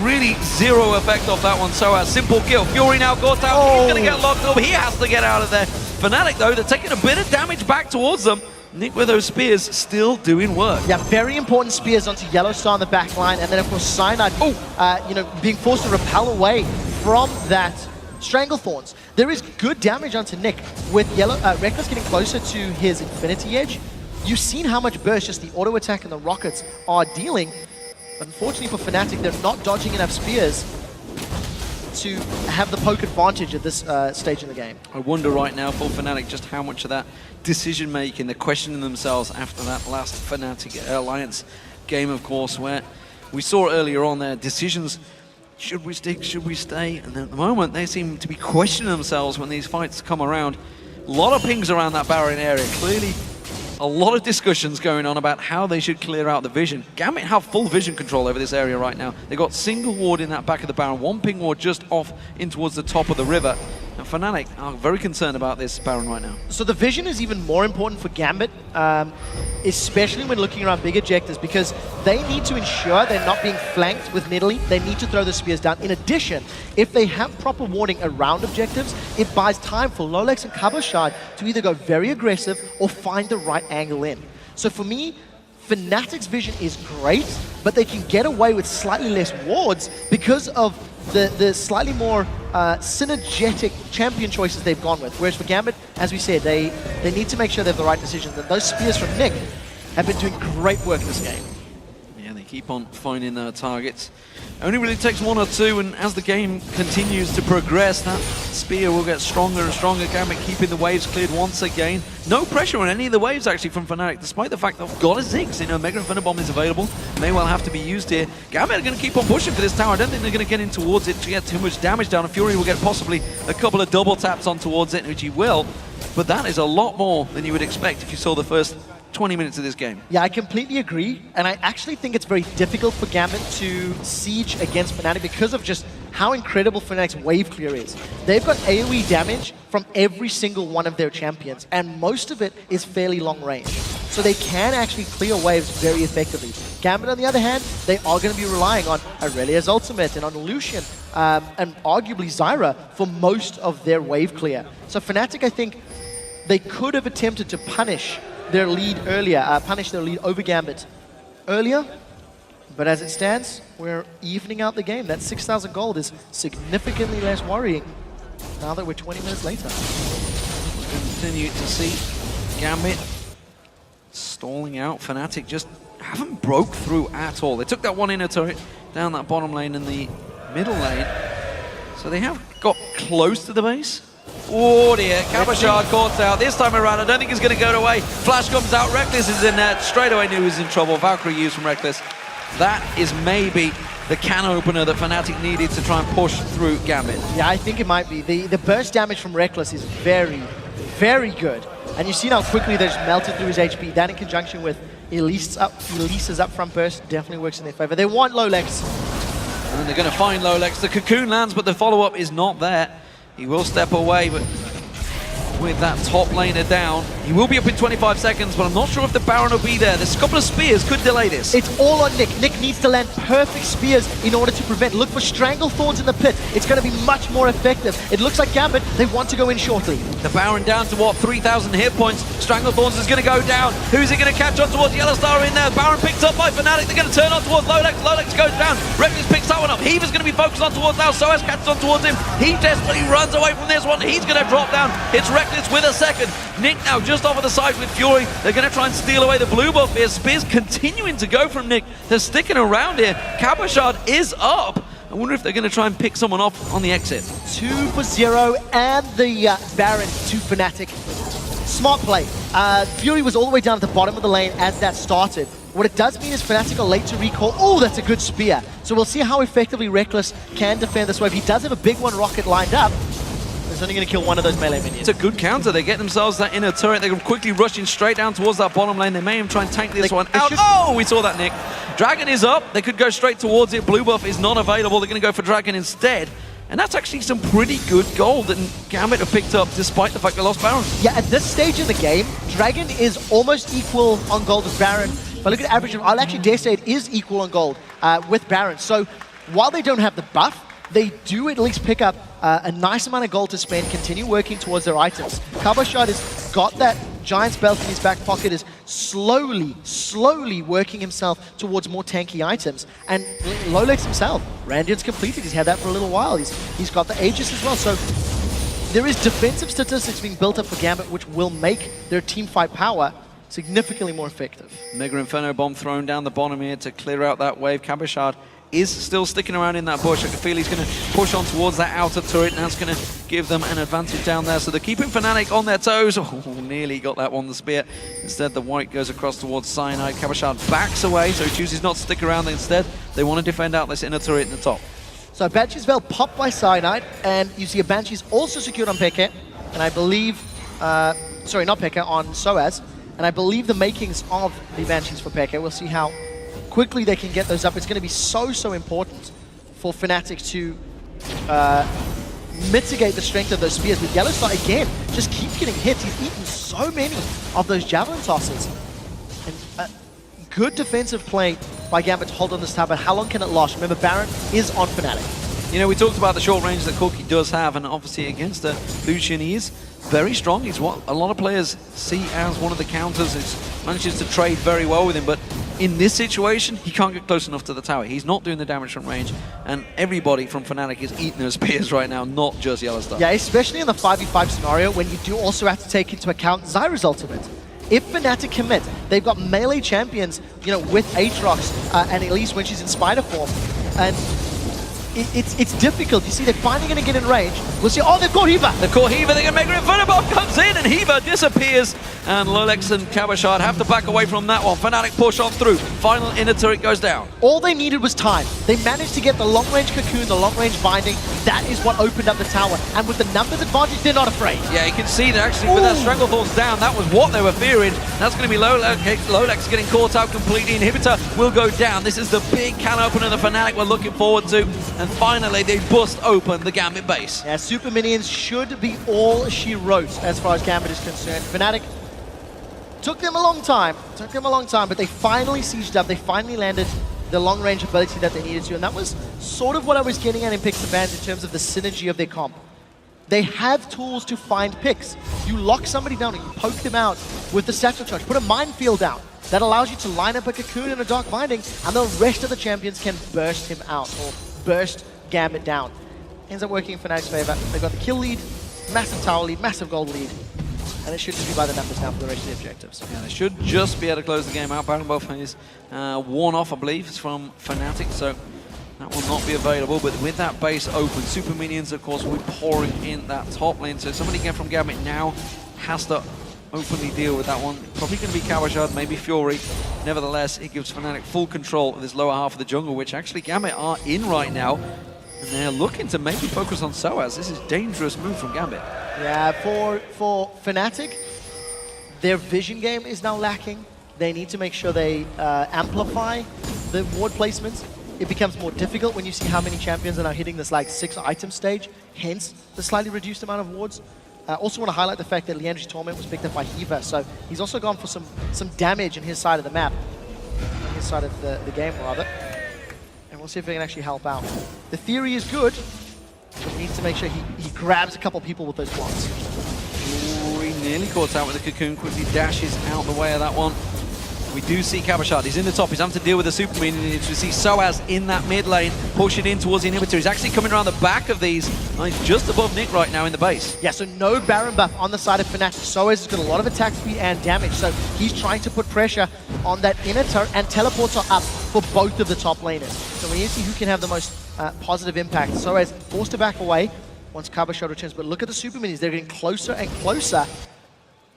really zero effect off that one. So a simple kill. Fury now caught out. Oh. He's going to get locked up. He has to get out of there. Fnatic, though, they're taking a bit of damage back towards them. Nick with those spears still doing work. Yeah, very important spears onto Yellowstar on the back line, and then of course Cyanide, being forced to repel away from that Stranglethorns. There is good damage onto Nick with Reckless getting closer to his Infinity Edge. You've seen how much burst just the auto attack and the rockets are dealing. But unfortunately for Fnatic, they're not dodging enough spears to have the poke advantage at this stage in the game. I wonder right now for Fnatic just how much of that decision making, they're questioning themselves after that last Fnatic Alliance game, of course, where we saw earlier on their decisions. Should we stick? Should we stay? And at the moment, they seem to be questioning themselves when these fights come around. A lot of pings around that Baron area. Clearly, a lot of discussions going on about how they should clear out the vision. Gambit have full vision control over this area right now. They've got single ward in that back of the Baron, one ping ward just off in towards the top of the river. And Fnatic are very concerned about this Baron right now. So the vision is even more important for Gambit, especially when looking around big objectives, because they need to ensure they're not being flanked with Nidalee. They need to throw the spears down. In addition, if they have proper warding around objectives, it buys time for Lolex and Cabochard to either go very aggressive or find the right angle in. So for me, Fnatic's vision is great, but they can get away with slightly less wards because of the slightly more synergetic champion choices they've gone with. Whereas for Gambit, as we said, they need to make sure they have the right decisions. And those spears from Nick have been doing great work this game. Yeah, they keep on finding their targets. Only really takes 1 or 2, and as the game continues to progress, that spear will get stronger and stronger. Gambit keeping the waves cleared once again. No pressure on any of the waves actually from Fnatic, despite the fact that they've got a Ziggs. You know, Mega Inferno Bomb is available. May well have to be used here. Gambit are going to keep on pushing for this tower. I don't think they're going to get in towards it to get too much damage down. And Fury will get possibly a couple of double taps on towards it, which he will. But that is a lot more than you would expect if you saw the first 20 minutes of this game. Yeah, I completely agree, and I actually think it's very difficult for Gambit to siege against Fnatic because of just how incredible Fnatic's wave clear is. They've got AoE damage from every single one of their champions, and most of it is fairly long range. So they can actually clear waves very effectively. Gambit, on the other hand, they are going to be relying on Aurelia's ultimate and on Lucian, and arguably Zyra for most of their wave clear. So Fnatic, I think, they could have attempted to punish their lead earlier, punish their lead over Gambit earlier, but as it stands, we're evening out the game. That 6,000 gold is significantly less worrying now that we're 20 minutes later. Continue to see Gambit stalling out. Fnatic just haven't broke through at all. They took that one inner turret down that bottom lane and the middle lane, so they have got close to the base. Oh dear, Cabochard caught out. This time around, I don't think he's going to go away. Flash comes out, Reckless is in there. Straight away knew he was in trouble. Valkyrie used from Reckless. That is maybe the can opener that Fnatic needed to try and push through Gambit. Yeah, I think it might be. The burst damage from Reckless is very, very good. And you see how quickly they just melted through his HP. That in conjunction with Elise's upfront burst definitely works in their favor. They want Lolex. And they're going to find Lolex. The cocoon lands, but the follow-up is not there. He will step away, but with that top laner down, he will be up in 25 seconds, but I'm not sure if the Baron will be there. There's a couple of spears could delay this. It's all on Nick. Nick needs to land perfect spears in order to prevent. Look for Strangle Thorns in the pit. It's going to be much more effective. It looks like Gambit, they want to go in shortly. The Baron down to what, 3,000 hit points. Strangle Thorns is going to go down. Who's he going to catch on towards? Yellowstar in there. Baron picked up by Fnatic. They're going to turn on towards Lolex. Lolex goes down. Reckless picks that one up. Heaver's going to be focused on towards now. Soaz catches on towards him. He desperately runs away from this one. He's going to drop down. It's Reckless with a second. Nick now just off of the side with Fury. They're going to try and steal away the blue buff here. Spears continuing to go from Nick. They're sticking around here. Cabochard is up. I wonder if they're going to try and pick someone off on the exit. 2 for 0 and the Baron to Fnatic. Smart play. Fury was all the way down at the bottom of the lane as that started. What it does mean is Fnatic are late to recall. Oh, that's a good spear. So we'll see how effectively Reckless can defend this wave. He does have a big one rocket lined up. He's only going to kill one of those melee minions. It's a good counter. They get themselves that inner turret. They're quickly rushing straight down towards that bottom lane. They may even try and tank this one out. Oh, we saw that, Nick. Dragon is up. They could go straight towards it. Blue buff is not available. They're going to go for Dragon instead. And that's actually some pretty good gold that Gambit have picked up despite the fact they lost Baron. Yeah, at this stage in the game, Dragon is almost equal on gold with Baron. But look at the average. I'll actually dare say it is equal on gold with Baron. So while they don't have the buff, they do at least pick up a nice amount of gold to spend, continue working towards their items. Cabochard has got that Giant's Belt in his back pocket, is slowly working himself towards more tanky items. And Lolex himself, Radiant's completed. He's had that for a little while. He's got the Aegis as well. So there is defensive statistics being built up for Gambit, which will make their team fight power significantly more effective. Mega Inferno Bomb thrown down the bottom here to clear out that wave. Cabochard is still sticking around in that bush. I can feel he's going to push on towards that outer turret, and that's going to give them an advantage down there. So they're keeping Fnatic on their toes. Oh, nearly got that one, the spear. Instead, the white goes across towards Cyanide. Cabochard backs away, so he chooses not to stick around. Instead, they want to defend out this inner turret in the top. So Banshee's Veil popped by Cyanide, and you see a Banshee's also secured on Peke, and I believe, sorry, not Peke, on Soaz, and I believe the makings of the Banshees for Peke. We'll see how quickly they can get those up. It's going to be so important for Fnatic to mitigate the strength of those spears. With Yellowstar, again, just keeps getting hits. He's eaten so many of those javelin tosses. And good defensive play by Gambit to hold on this tower, but how long can it last? Remember, Baron is on Fnatic. You know, we talked about the short range that Corki does have, and obviously against Lucian, he is very strong. He's what a lot of players see as one of the counters. He manages to trade very well with him, but in this situation, he can't get close enough to the tower. He's not doing the damage from range, and everybody from Fnatic is eating their spears right now, not just Yellowstar. Yeah, especially in the 5v5 scenario, when you do also have to take into account Zyra's ultimate. If Fnatic commit, they've got melee champions, you know, with Aatrox and Elise when she's in spider form, and it's difficult. You see, they're finally going to get in range. We'll see. Oh, they've got Hiva. They've caught Hiva, they're going to make it. Bomb comes in and Hiva disappears. And Lolex and Kabashard have to back away from that one. Fnatic push on through. Final inner turret goes down. All they needed was time. They managed to get the long-range cocoon, the long-range binding. That is what opened up the tower. And with the numbers advantage, they're not afraid. Yeah, you can see that actually with that Stranglethorns down, that was what they were fearing. That's going to be Lolex. Lolex getting caught out completely. Inhibitor will go down. This is the big can opener the Fnatic were looking forward to. And finally, they bust open the Gambit base. Yeah, Super Minions should be all she wrote as far as Gambit is concerned. Fnatic took them a long time, but they finally sieged up. They finally landed the long-range ability that they needed to, and that was sort of what I was getting at in picks and bans in terms of the synergy of their comp. They have tools to find picks. You lock somebody down and you poke them out with the satchel charge. Put a minefield down. That allows you to line up a cocoon and a dark binding, and the rest of the champions can burst him out or burst Gambit down. Ends up working in Fnatic's favor. They've got the kill lead, massive tower lead, massive gold lead. And it should just be by the numbers now for the rest of the objectives. Yeah, they should just be able to close the game out. Baron buff is worn off, I believe. It's from Fnatic, so that will not be available. But with that base open, Super Minions, of course, will be pouring in that top lane. So somebody again from Gambit now has to openly deal with that one. Probably going to be Kabashard, maybe Fury. Nevertheless, it gives Fnatic full control of this lower half of the jungle, which actually Gambit are in right now. And they're looking to maybe focus on Soaz. This is a dangerous move from Gambit. Yeah, for Fnatic, their vision game is now lacking. They need to make sure they amplify the ward placements. It becomes more difficult when you see how many champions are now hitting this like 6-item stage, hence the slightly reduced amount of wards. I also want to highlight the fact that Liandry's Torment was picked up by Hiva, so he's also gone for some damage in his side of the map, his side of the game rather. And we'll see if he can actually help out. The theory is good, but he needs to make sure he grabs a couple people with those blocks. Ooh, he nearly caught out with the cocoon, quickly dashes out the way of that one. We do see Kabashard, he's in the top, he's having to deal with the Super Minions. We see Soaz in that mid lane, pushing in towards the inhibitor. He's actually coming around the back of these, and he's just above Nick right now in the base. Yeah, so no Baron buff on the side of Fnatic. Soaz has got a lot of attack speed and damage, so he's trying to put pressure on that inner turret, and teleports are up for both of the top laners. So we need to see who can have the most positive impact. Soaz forced to back away once Kabashard returns, but look at the Super Minions, they're getting closer and closer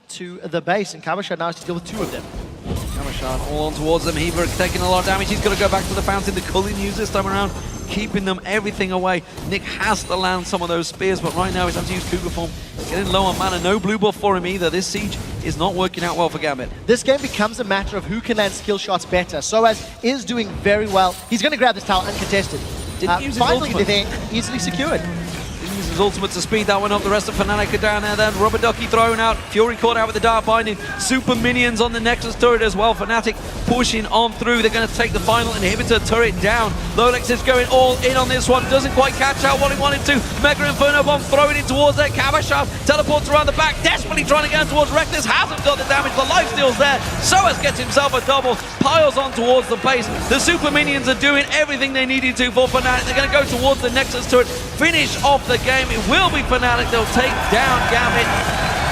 to the base, and Kabashard now has to deal with two of them. Kabashard all on towards them. Hiva taking a lot of damage. He's got to go back to the fountain. The culling use this time around, keeping them everything away. Nick has to land some of those spears, but right now he's having to use Cougar form. Getting low on mana. No blue buff for him either. This siege is not working out well for Gambit. This game becomes a matter of who can land skill shots better. Soaz is doing very well. He's going to grab this tower uncontested. Didn't use his finally, ultimate. they're easily secured. Didn't use his ultimate to speed that one up. The rest of Fnatic are down there then. Rubber Ducky thrown out. Fury caught out with the Dark Binding. Super Minions on the Nexus turret as well. Fnatic pushing on through. They're going to take the final inhibitor turret down. Lolex is going all in on this one. Doesn't quite catch out what he wanted to. Mega Inferno Bomb throwing it towards that. Kabashard teleports around the back. Desperately trying to get towards Reckless. Hasn't got the damage. The lifesteal's there. Soaz gets himself a double. Piles on towards the base. The Super Minions are doing everything they needed to for Fnatic. They're going to go towards the Nexus turret. Finish off the game. It will be Fnatic. They'll take down Gambit.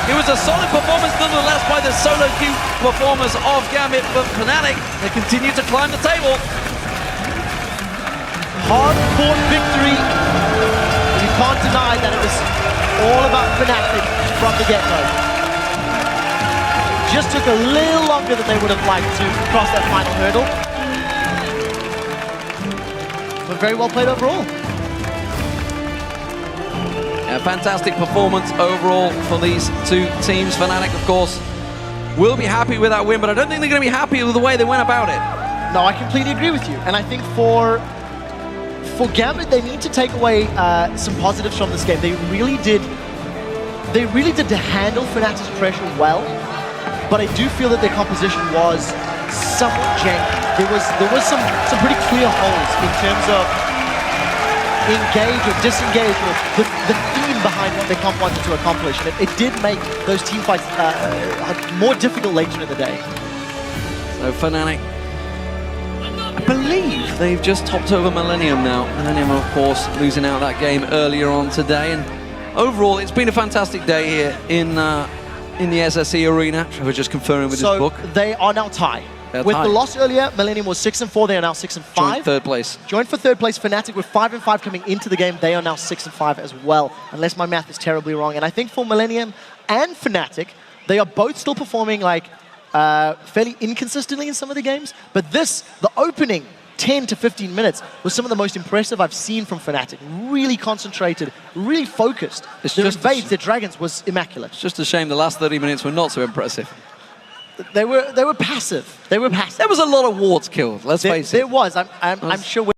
It was a solid performance nonetheless by the solo queue performers of Gambit, but Fnatic, they continue to climb the table. Hard-fought victory. You can't deny that it was all about Fnatic from the get-go. Just took a little longer than they would have liked to cross that final hurdle. But very well played overall. A fantastic performance overall for these two teams. Fnatic, of course, will be happy with that win, but I don't think they're going to be happy with the way they went about it. No, I completely agree with you. And I think for Gambit, they need to take away some positives from this game. They really did to handle Fnatic's pressure well, but I do feel that their composition was somewhat janky. There was some pretty clear holes in terms of engage or disengage, or the theme behind what their comp wanted to accomplish. And it did make those team fights more difficult later in the day. So Fnatic, I believe they've just topped over Millennium now. Millennium, of course, losing out that game earlier on today. And overall, it's been a fantastic day here in the SSE arena. Trevor just confirming with his book. So they are now tied. They're With tied. the loss earlier, Millennium was 6-4. They are now 6-5. Joint third place. Joined for third place. Fnatic with 5-5 coming into the game. They are now 6-5 as well, unless my math is terribly wrong. And I think for Millennium and Fnatic, they are both still performing like fairly inconsistently in some of the games. But this, the opening 10 to 15 minutes, was some of the most impressive I've seen from Fnatic. Really concentrated, really focused. Their invades, their dragons was immaculate. It's just a shame the last 30 minutes were not so impressive. They were passive. They were passive. There was a lot of wards killed, let's face it. There was. I'm sure.